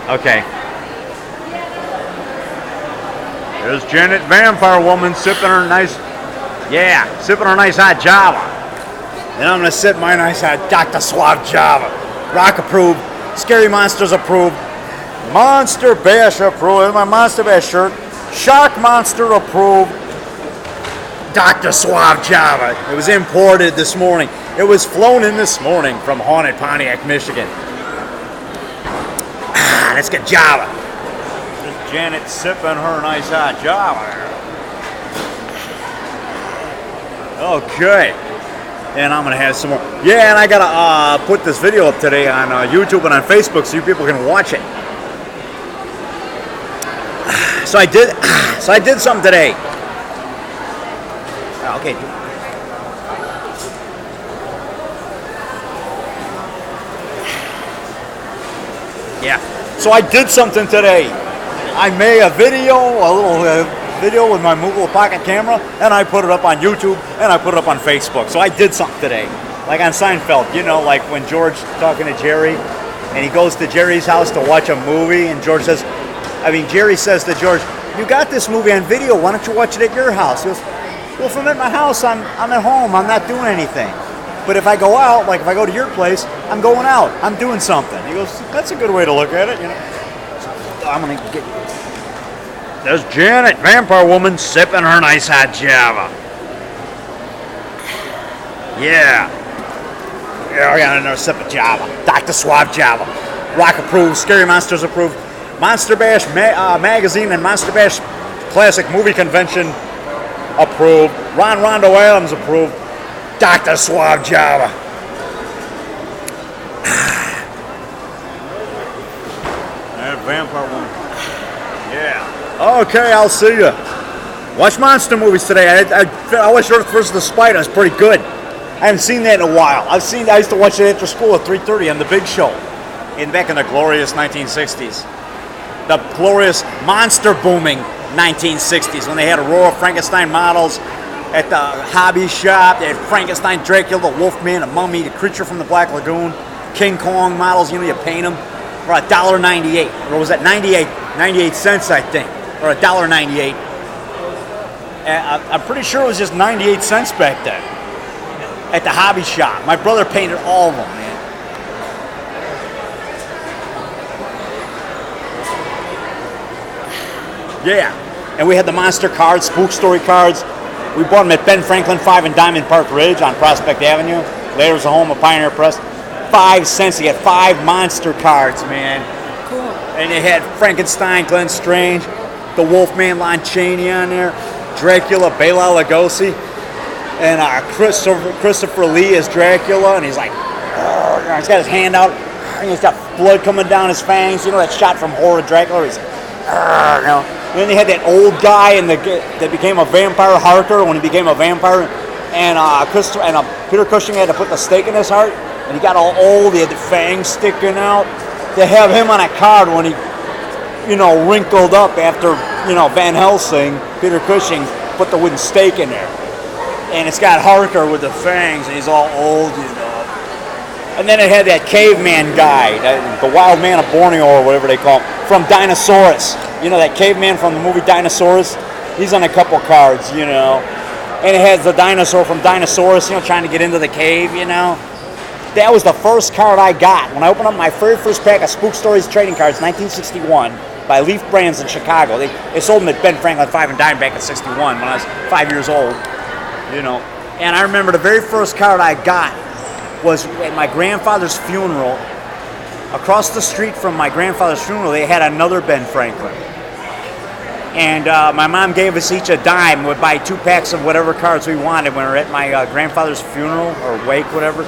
Okay. There's Janet Vampire Woman sipping her nice, sipping her nice hot Java. And I'm gonna sip my nice hot Dr. Suave Java. Rock approved, Scary Monsters approved, Monster Bash approved, my Monster Bash shirt, Shark Monster approved, Dr. Suave Java. It was imported this morning. It was flown in this morning from haunted Pontiac, Michigan. Let's get Java. There's Janet sipping her nice hot Java. Okay. And I'm gonna have some more. Yeah, and I gotta put this video up today on YouTube and on Facebook so you people can watch it. So I did something today. Okay. Yeah. So I did something today. I made a little video with my movable pocket camera, and I put it up on YouTube, and I put it up on Facebook. So I did something today. Like on Seinfeld, like when George talking to Jerry, and he goes to Jerry's house to watch a movie, and Jerry says to George, "You got this movie on video, why don't you watch it at your house?" He goes, "Well, if I'm at my house, I'm at home, I'm not doing anything. But if I go out, like if I go to your place, I'm going out, I'm doing something." He goes, "That's a good way to look at it, So I'm gonna get. There's Janet, Vampire Woman, sipping her nice hot Java. Yeah, I got another sip of Java. Dr. Suave Java. Rock approved, Scary Monsters approved, Monster Bash magazine and Monster Bash Classic Movie Convention approved, Ron Rondo Adams approved, Dr. Suave Java. And Vampire Woman. Yeah. Okay, I'll see you. Watch monster movies today. I watched Earth vs. the Spider. It's pretty good. I haven't seen that in a while. I used to watch it after school at 3:30 on The Big Show, back in the glorious 1960s. The glorious monster booming 1960s when they had Aurora Frankenstein models at the hobby shop. They had Frankenstein, Dracula, the Wolfman, a mummy, the creature from the Black Lagoon, King Kong models. You paint them for $1.98, or was that 98 cents, I think, or $1.98. I'm pretty sure it was just 98 cents back then at the hobby shop. My brother painted all of them, man. Yeah, and we had the monster cards, spook story cards. We bought them at Ben Franklin 5 in Diamond Park Ridge on Prospect Avenue. Later was the home of Pioneer Press. 5 cents. You had 5 monster cards, man. Cool. And they had Frankenstein, Glenn Strange, the Wolfman, Lon Chaney on there, Dracula, Bela Lugosi, and Christopher Lee as Dracula, and he's like, he's got his hand out, and he's got blood coming down his fangs. That shot from Horror Dracula. He's like, And then they had that old guy that became a vampire, Harker, when he became a vampire, and Peter Cushing had to put the stake in his heart, and he got all old. He had the fangs sticking out. They have him on a card when he, wrinkled up after, Van Helsing. Peter Cushing put the wooden stake in there, and it's got Harker with the fangs, and he's all old, And then it had that caveman guy, the wild man of Borneo, or whatever they call him, from Dinosaurus. That caveman from the movie Dinosaurus? He's on a couple cards, And it has the dinosaur from Dinosaurus, trying to get into the cave, That was the first card I got. When I opened up my very first pack of Spook Stories trading cards, 1961, by Leaf Brands in Chicago. They sold them at Ben Franklin 5 and Dime back in 61 when I was 5 years old, And I remember the very first card I got was at my grandfather's funeral. Across the street from my grandfather's funeral, they had another Ben Franklin. And my mom gave us each a dime. We'd buy 2 packs of whatever cards we wanted when we were at my grandfather's funeral or wake, whatever.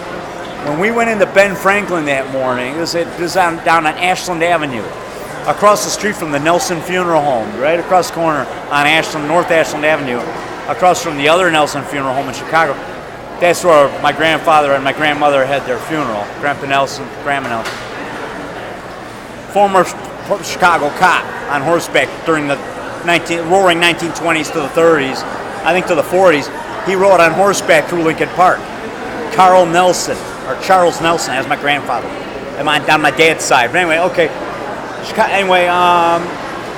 When we went into Ben Franklin that morning, it was down on Ashland Avenue, across the street from the Nelson Funeral Home, right across the corner on North Ashland Avenue, across from the other Nelson Funeral Home in Chicago. That's where my grandfather and my grandmother had their funeral. Grandpa Nelson, Grandma Nelson. Former Chicago cop on horseback during the roaring 1920s to the 30s, I think to the 40s. He rode on horseback through Lincoln Park. Charles Nelson, as my grandfather, on my dad's side. But anyway, okay. Anyway,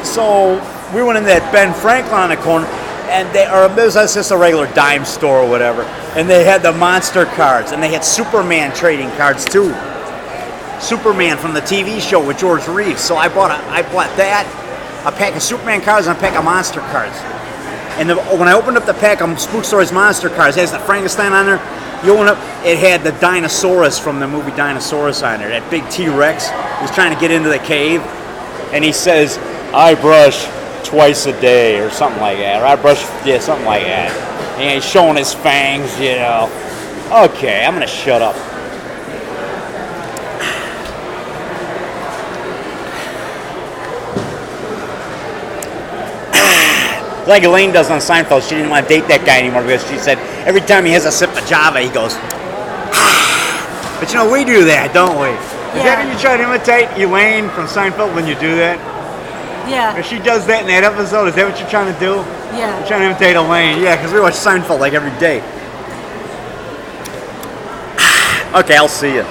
so we went in that Ben Franklin on the corner, and it was just a regular dime store or whatever, and they had the monster cards, and they had Superman trading cards too. Superman from the TV show with George Reeves. So I bought that, a pack of Superman cards and a pack of monster cards. And when I opened up the pack of Spook Stories monster cards, it has the Frankenstein on there. You open up, it had the Dinosaurus from the movie Dinosaurus on there. That big T-Rex. He's trying to get into the cave, and he says, "I brush twice a day," or something like that. Or I brush, something like that. And he's showing his fangs, Okay, I'm gonna shut up. Like Elaine does on Seinfeld, she didn't want to date that guy anymore because she said every time he has a sip of Java, he goes, But we do that, don't we? Is that what you try to imitate Elaine from Seinfeld when you do that? Yeah. If she does that in that episode, is that what you're trying to do? Yeah. You're trying to imitate Elaine. Yeah, because we watch Seinfeld like every day. Okay, I'll see you.